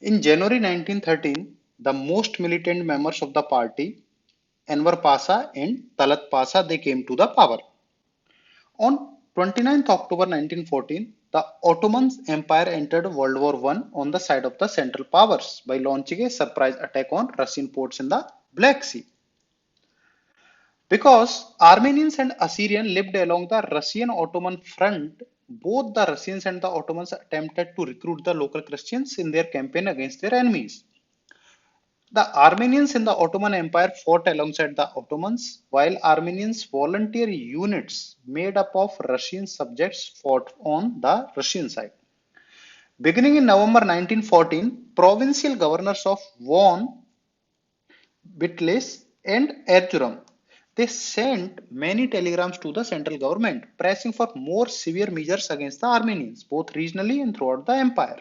In January 1913, the most militant members of the party, Enver Pasha and Talat Pasha, they came to the power. On 29th October 1914, the Ottoman Empire entered World War I on the side of the Central Powers by launching a surprise attack on Russian ports in the Black Sea. Because Armenians and Assyrians lived along the Russian-Ottoman front, both the Russians and the Ottomans attempted to recruit the local Christians in their campaign against their enemies. The Armenians in the Ottoman Empire fought alongside the Ottomans, while Armenians volunteer units made up of Russian subjects fought on the Russian side. Beginning in November 1914, provincial governors of Von, Bitlis, and Erzurum, they sent many telegrams to the central government pressing for more severe measures against the Armenians, both regionally and throughout the empire.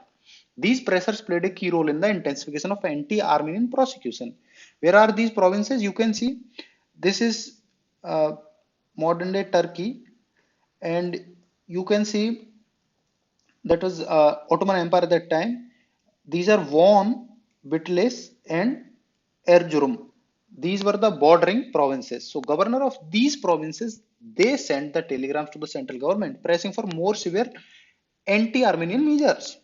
These pressures played a key role in the intensification of anti-Armenian prosecution. Where are these provinces? You can see this is modern day Turkey, and you can see that was Ottoman Empire at that time. These are Van, Bitlis, and Erzurum. These were the bordering provinces. So, governor of these provinces they sent the telegrams to the central government pressing for more severe anti-Armenian measures.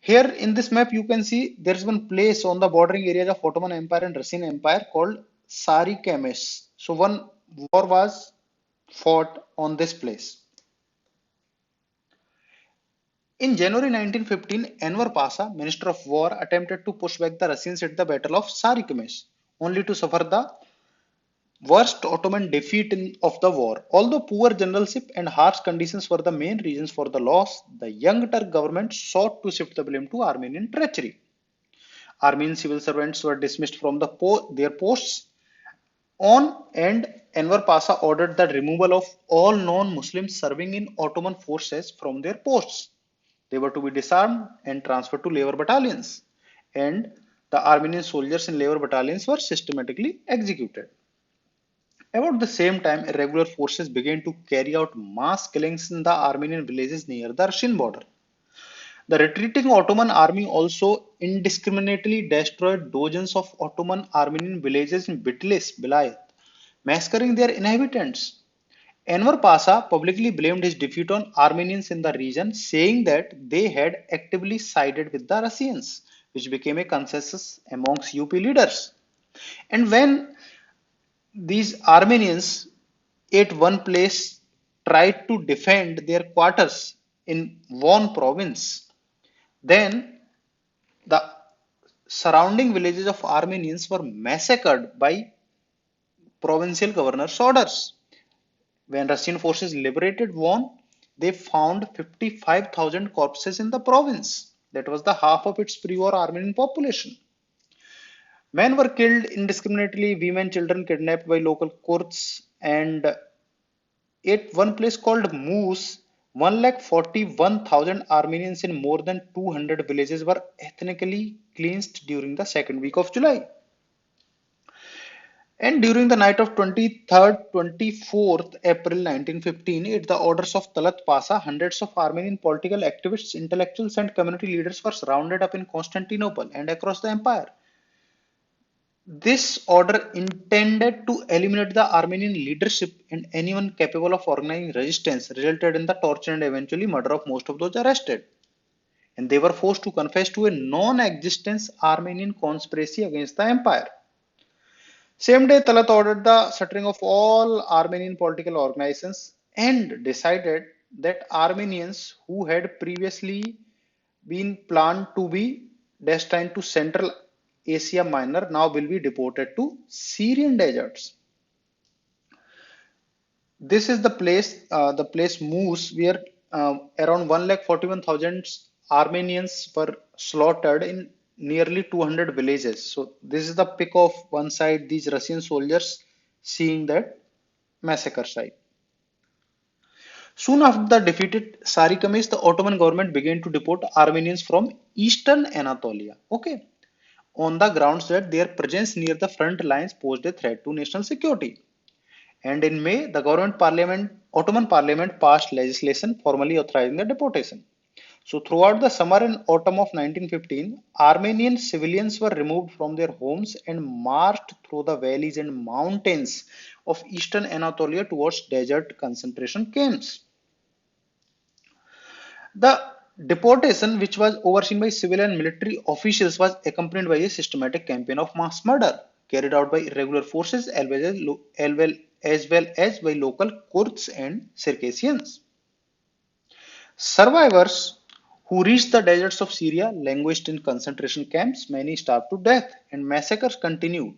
Here in this map, you can see there's one place on the bordering areas of Ottoman Empire and Russian Empire called Sari Kemes. So one war was fought on this place. In January 1915, Enver Pasha, Minister of War, attempted to push back the Russians at the Battle of Sari Kemes, only to suffer the worst Ottoman defeat of the war. Although poor generalship and harsh conditions were the main reasons for the loss, the young Turk government sought to shift the blame to Armenian treachery. Armenian civil servants were dismissed from their posts on, and Enver Pasha ordered the removal of all non-Muslims serving in Ottoman forces from their posts. They were to be disarmed and transferred to labor battalions, and the Armenian soldiers in labor battalions were systematically executed. About the same time, irregular forces began to carry out mass killings in the Armenian villages near the Russian border. The retreating Ottoman army also indiscriminately destroyed dozens of Ottoman Armenian villages in Bitlis, Vilayet, massacring their inhabitants. Enver Pasha publicly blamed his defeat on Armenians in the region, saying that they had actively sided with the Russians, which became a consensus amongst UP leaders. And when these Armenians at one place tried to defend their quarters in Von province, then the surrounding villages of Armenians were massacred by provincial governor's orders. When Russian forces liberated Von, they found 55,000 corpses in the province. That was the half of its pre-war Armenian population. Men were killed indiscriminately, women, children kidnapped by local Kurds, and at one place called Moose, 141,000 Armenians in more than 200 villages were ethnically cleansed during the second week of July. And during the night of 23rd 24th April 1915, at the orders of Talat Pasha, hundreds of Armenian political activists, intellectuals, and community leaders were rounded up in Constantinople and across the empire. This order intended to eliminate the Armenian leadership and anyone capable of organizing resistance resulted in the torture and eventually murder of most of those arrested. And they were forced to confess to a non-existent Armenian conspiracy against the empire. Same day, Talat ordered the shattering of all Armenian political organizations and decided that Armenians who had previously been planned to be destined to Central Asia Minor now will be deported to Syrian deserts. This is the place Moose, where around 141,000 Armenians were slaughtered in nearly 200 villages. So this is the pic of one side, these Russian soldiers seeing that massacre site. Soon after the defeated Sarikamis, the Ottoman government began to deport Armenians from eastern Anatolia. Okay, on the grounds that their presence near the front lines posed a threat to national security. And in May, the Ottoman Parliament passed legislation formally authorizing the deportation. So throughout the summer and autumn of 1915, Armenian civilians were removed from their homes and marched through the valleys and mountains of eastern Anatolia towards desert concentration camps. The deportation, which was overseen by civil and military officials, was accompanied by a systematic campaign of mass murder carried out by irregular forces as well as by local Kurds and Circassians. Survivors who reached the deserts of Syria languished in concentration camps, many starved to death, and massacres continued.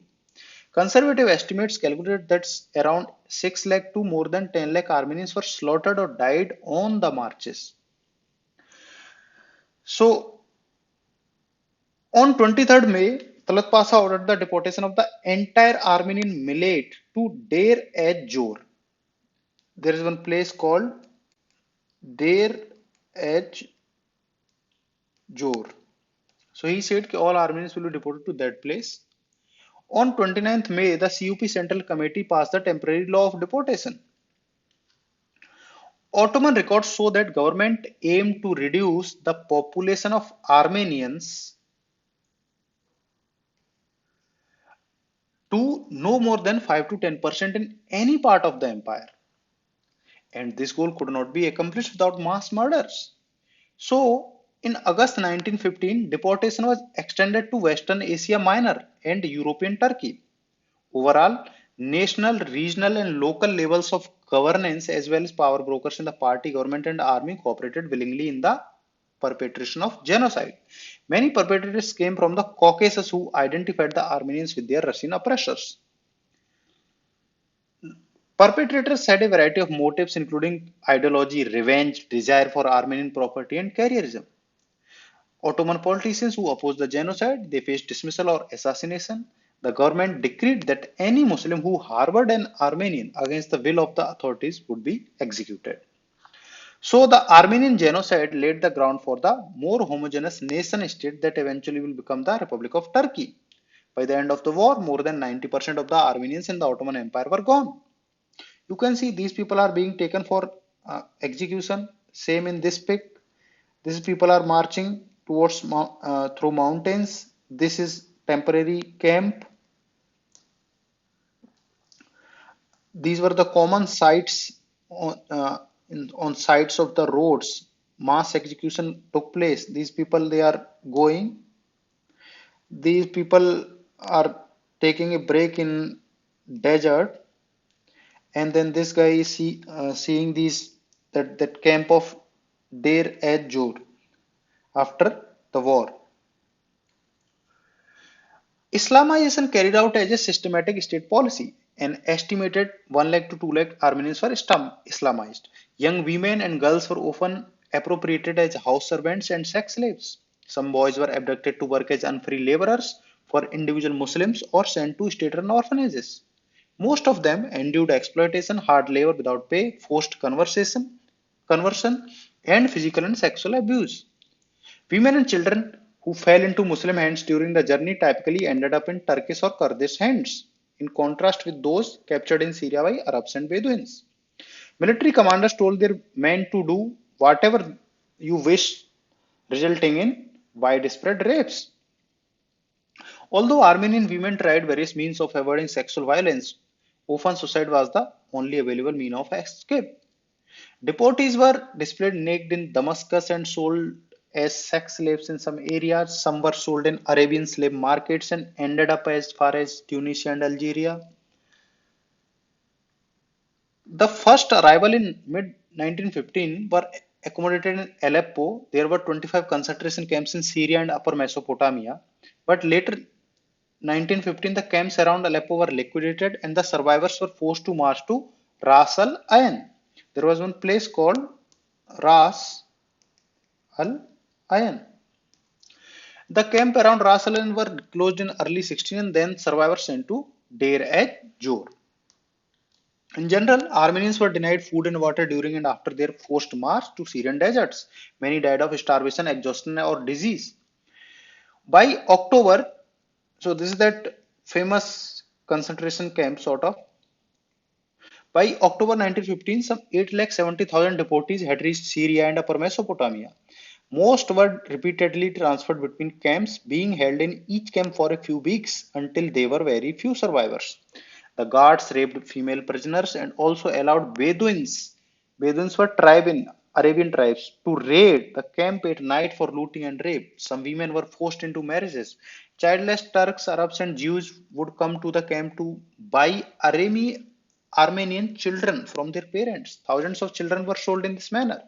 Conservative estimates calculate that around 6 lakh to more than 10 lakh Armenians were slaughtered or died on the marches. So, on 23rd May, Talat Pasha ordered the deportation of the entire Armenian millet to Deir ez-Zor. There is one place called Deir ez-Zor. So he said that all Armenians will be deported to that place. On 29th May, the CUP Central Committee passed the temporary law of deportation. Ottoman records show that government aimed to reduce the population of Armenians to no more than 5 to 10% in any part of the empire. And this goal could not be accomplished without mass murders. So, in August 1915, deportation was extended to Western Asia Minor and European Turkey. Overall, national, regional, and local levels of governance, as well as power brokers in the party, government, and army, cooperated willingly in the perpetration of genocide. Many perpetrators came from the Caucasus who identified the Armenians with their Russian oppressors. Perpetrators had a variety of motives, including ideology, revenge, desire for Armenian property, and careerism. Ottoman politicians who opposed the genocide, they faced dismissal or assassination. The government decreed that any Muslim who harbored an Armenian against the will of the authorities would be executed. So the Armenian genocide laid the ground for the more homogeneous nation state that eventually will become the Republic of Turkey. By the end of the war, more than 90% of the Armenians in the Ottoman Empire were gone. You can see these people are being taken for execution. Same in this pic. These people are marching towards through mountains. This is temporary camp. These were the common sites on sides of the roads. Mass execution took place. These people they are going. These people are taking a break in desert, and then this guy is seeing these that camp of Deir ez-Zor after the war. Islamization carried out as a systematic state policy. An estimated 1 lakh to 2 lakh Armenians were Islamized. Young women and girls were often appropriated as house servants and sex slaves. Some boys were abducted to work as unfree laborers for individual Muslims or sent to state-run orphanages. Most of them endured exploitation, hard labor without pay, forced conversion, and physical and sexual abuse. Women and children who fell into Muslim hands during the journey typically ended up in Turkish or Kurdish hands, in contrast with those captured in Syria by Arabs and Bedouins. Military commanders told their men to do whatever you wish, resulting in widespread rapes. Although Armenian women tried various means of avoiding sexual violence, often suicide was the only available mean of escape. Deportees were displayed naked in Damascus and sold as sex slaves in some areas. Some were sold in Arabian slave markets and ended up as far as Tunisia and Algeria. The first arrival in mid 1915 were accommodated in Aleppo. There were 25 concentration camps in Syria and Upper Mesopotamia. But later 1915, the camps around Aleppo were liquidated and the survivors were forced to march to Ras Al Ain. There was one place called Ras Al Ain. The camp around Ras Al Ain were closed in early 16 and then survivors sent to Deir ez-Zor. In general, Armenians were denied food and water during and after their forced march to Syrian deserts. Many died of starvation, exhaustion, or disease. By October, so this is that famous concentration camp sort of. By October 1915, some 8,70,000 deportees had reached Syria and Upper Mesopotamia. Most were repeatedly transferred between camps, being held in each camp for a few weeks until there were very few survivors. The guards raped female prisoners and also allowed Bedouins were tribe in Arabian tribes, to raid the camp at night for looting and rape. Some women were forced into marriages. Childless Turks, Arabs, and Jews would come to the camp to buy Armenian children from their parents. Thousands of children were sold in this manner.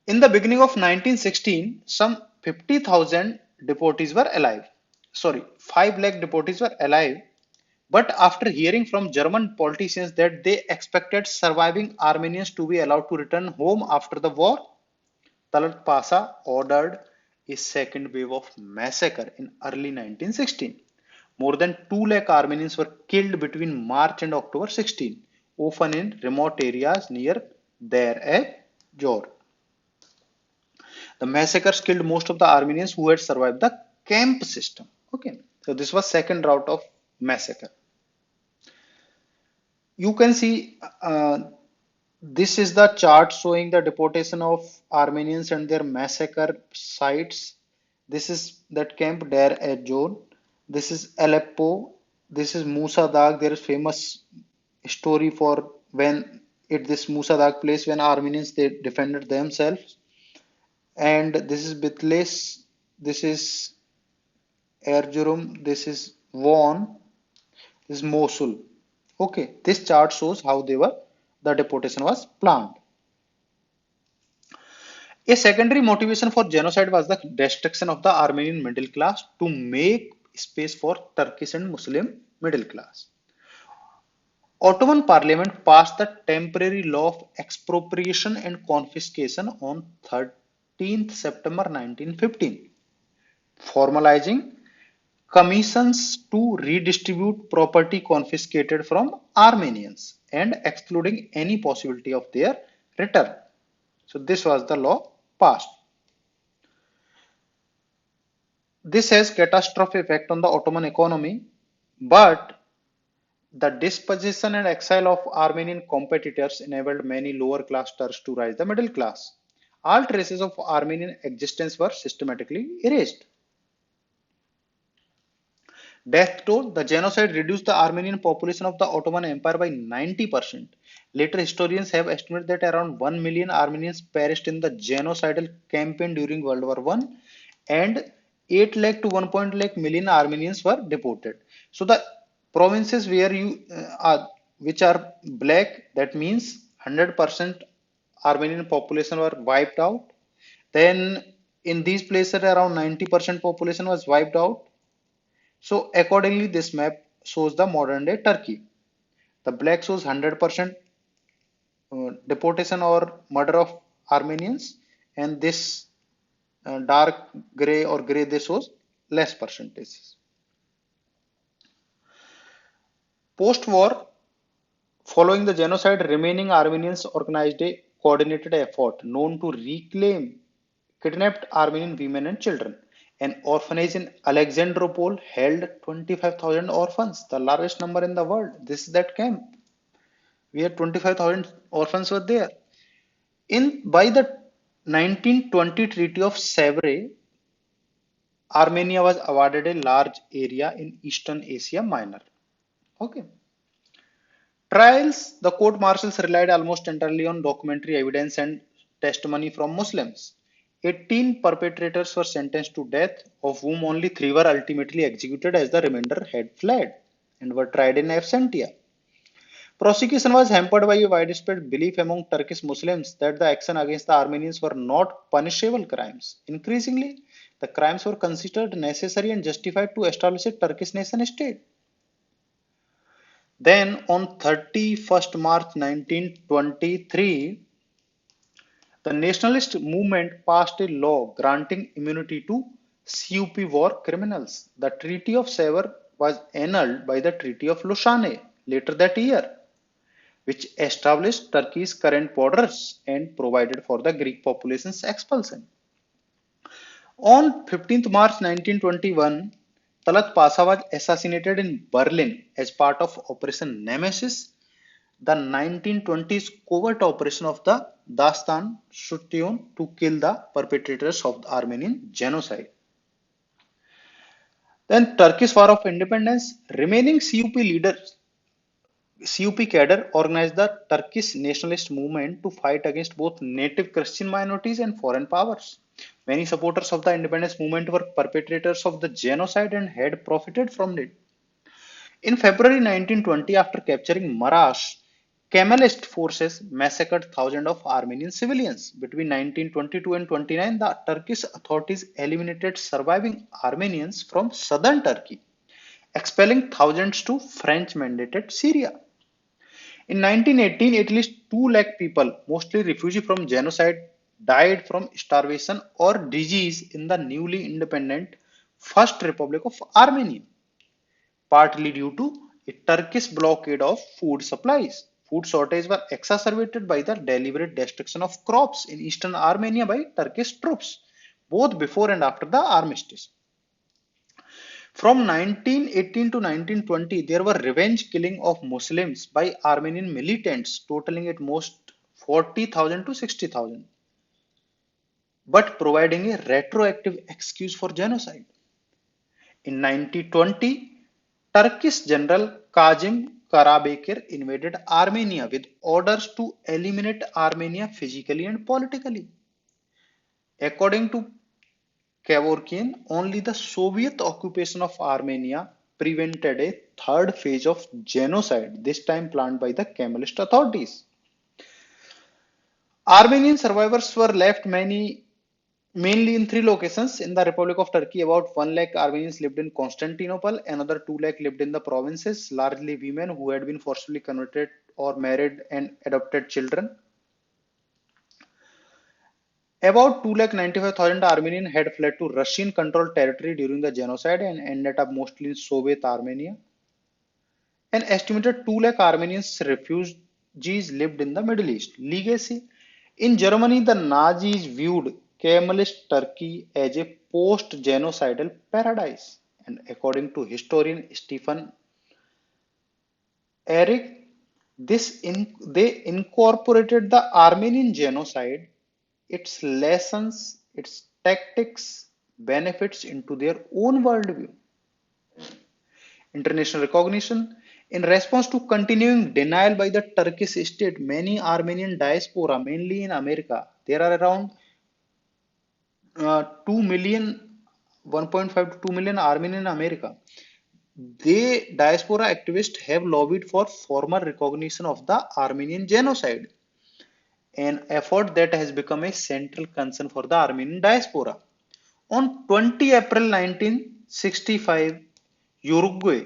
In the beginning of 1916, some 50,000 deportees were alive. Sorry, 5 lakh deportees were alive. But after hearing from German politicians that they expected surviving Armenians to be allowed to return home after the war, Talat Pasha ordered a second wave of massacre in early 1916. More than 2 lakh Armenians were killed between March and October 16, often in remote areas near Deir ez-Zor. The massacres killed most of the Armenians who had survived the camp system. Okay, so this was second route of massacre. You can see this is the chart showing the deportation of Armenians and their massacre sites. This is that camp Deir ez-Zor. This is Aleppo. This is Musa Dagh. There is famous story for when at this Musa Dagh place when Armenians they defended themselves. And this is Bitlis. This is Erzurum. This is Van. This is Mosul. Okay, this chart shows how the deportation was planned. A secondary motivation for genocide was the destruction of the Armenian middle class to make space for Turkish and Muslim middle class. Ottoman Parliament passed the temporary law of expropriation and confiscation on 13th September 1915, formalizing commissions to redistribute property confiscated from Armenians and excluding any possibility of their return. So this was the law passed. This has catastrophic effect on the Ottoman economy, but the dispossession and exile of Armenian competitors enabled many lower class Turks to rise the middle class. All traces of Armenian existence were systematically erased. Death toll: the genocide reduced the Armenian population of the Ottoman Empire by 90%. Later historians have estimated that around 1 million Armenians perished in the genocidal campaign during World War I, and 8 lakh to 1 lakh million Armenians were deported. So the provinces where which are black, that means 100% Armenian population were wiped out. Then in these places around 90% population was wiped out. So accordingly, this map shows the modern day Turkey. The black shows 100% deportation or murder of Armenians, and this dark gray or gray this shows less percentages. Post-war, following the genocide, remaining Armenians organized a coordinated effort known to reclaim kidnapped Armenian women and children. An orphanage in Alexandropol held 25,000 orphans, the largest number in the world. This is that camp. We had 25,000 orphans were there. By the 1920 Treaty of Sevres, Armenia was awarded a large area in Eastern Asia Minor. Okay. Trials: the court martials relied almost entirely on documentary evidence and testimony from Muslims. 18 perpetrators were sentenced to death, of whom only 3 were ultimately executed as the remainder had fled and were tried in absentia. Prosecution was hampered by a widespread belief among Turkish Muslims that the action against the Armenians were not punishable crimes. Increasingly, the crimes were considered necessary and justified to establish a Turkish nation state. Then on 31st March 1923, the nationalist movement passed a law granting immunity to CUP war criminals. The Treaty of Sevres was annulled by the Treaty of Lausanne later that year, which established Turkey's current borders and provided for the Greek population's expulsion. On 15th March 1921, Talat Pasha was assassinated in Berlin as part of Operation Nemesis. the 1920s covert operation of the Dastan Shutyun to kill the perpetrators of the Armenian genocide. Then Turkish War of Independence, remaining CUP cadre organized the Turkish nationalist movement to fight against both native Christian minorities and foreign powers. Many supporters of the independence movement were perpetrators of the genocide and had profited from it. In February 1920, after capturing Marash, Kemalist forces massacred thousands of Armenian civilians. Between 1922 and 29, the Turkish authorities eliminated surviving Armenians from southern Turkey, expelling thousands to French-mandated Syria. In 1918, at least 2 lakh people, mostly refugees from genocide, died from starvation or disease in the newly independent First Republic of Armenia, partly due to a Turkish blockade of food supplies. Food shortages were exacerbated by the deliberate destruction of crops in eastern Armenia by Turkish troops, both before and after the armistice. From 1918 to 1920, there were revenge killing of Muslims by Armenian militants, totaling at most 40,000 to 60,000, but providing a retroactive excuse for genocide. In 1920, Turkish General Kazım Karabekir invaded Armenia with orders to eliminate Armenia physically and politically. According to Kevorkian, only the Soviet occupation of Armenia prevented a third phase of genocide, this time planned by the Kemalist authorities. Armenian survivors were left mainly in 3 locations in the Republic of Turkey. About 1 lakh Armenians lived in Constantinople, another 2 lakh lived in the provinces, largely women who had been forcibly converted or married and adopted children. About 2,95,000 Armenians had fled to Russian controlled territory during the genocide and ended up mostly in Soviet Armenia. An estimated 2 lakh Armenians refugees lived in the Middle East. Legacy. In Germany, the Nazis viewed Kemalist Turkey as a post-genocidal paradise. And according to historian Stefan Eric, they incorporated the Armenian genocide, its lessons, its tactics, benefits into their own worldview. International recognition. In response to continuing denial by the Turkish state, many Armenian diaspora, mainly in America, there are around 2 million, 1.5 to 2 million Armenian in America. They diaspora activists have lobbied for formal recognition of the Armenian genocide, an effort that has become a central concern for the Armenian diaspora. On 20 April 1965, Uruguay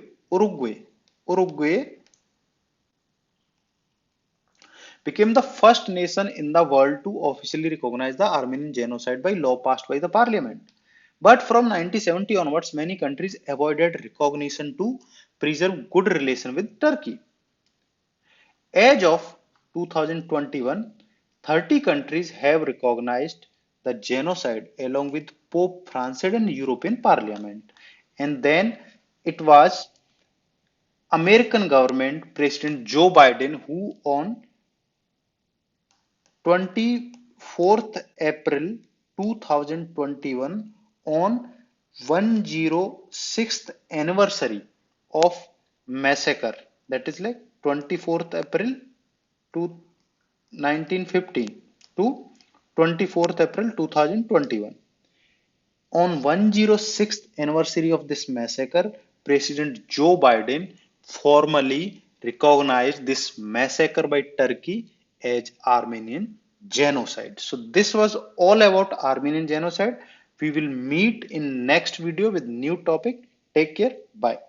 became the first nation in the world to officially recognize the Armenian genocide by law passed by the parliament. But from 1970 onwards, many countries avoided recognition to preserve good relations with Turkey. As of 2021, 30 countries have recognized the genocide along with Pope Francis and European Parliament. And then it was American government President Joe Biden who on 24th April 2021 on 106th anniversary of massacre, that is like 24th April to 1915 to 24th April 2021. On 106th anniversary of this massacre, President Joe Biden formally recognized this massacre by Turkey as Armenian genocide. So this was all about Armenian genocide. We will meet in next video with new topic. Take care. Bye.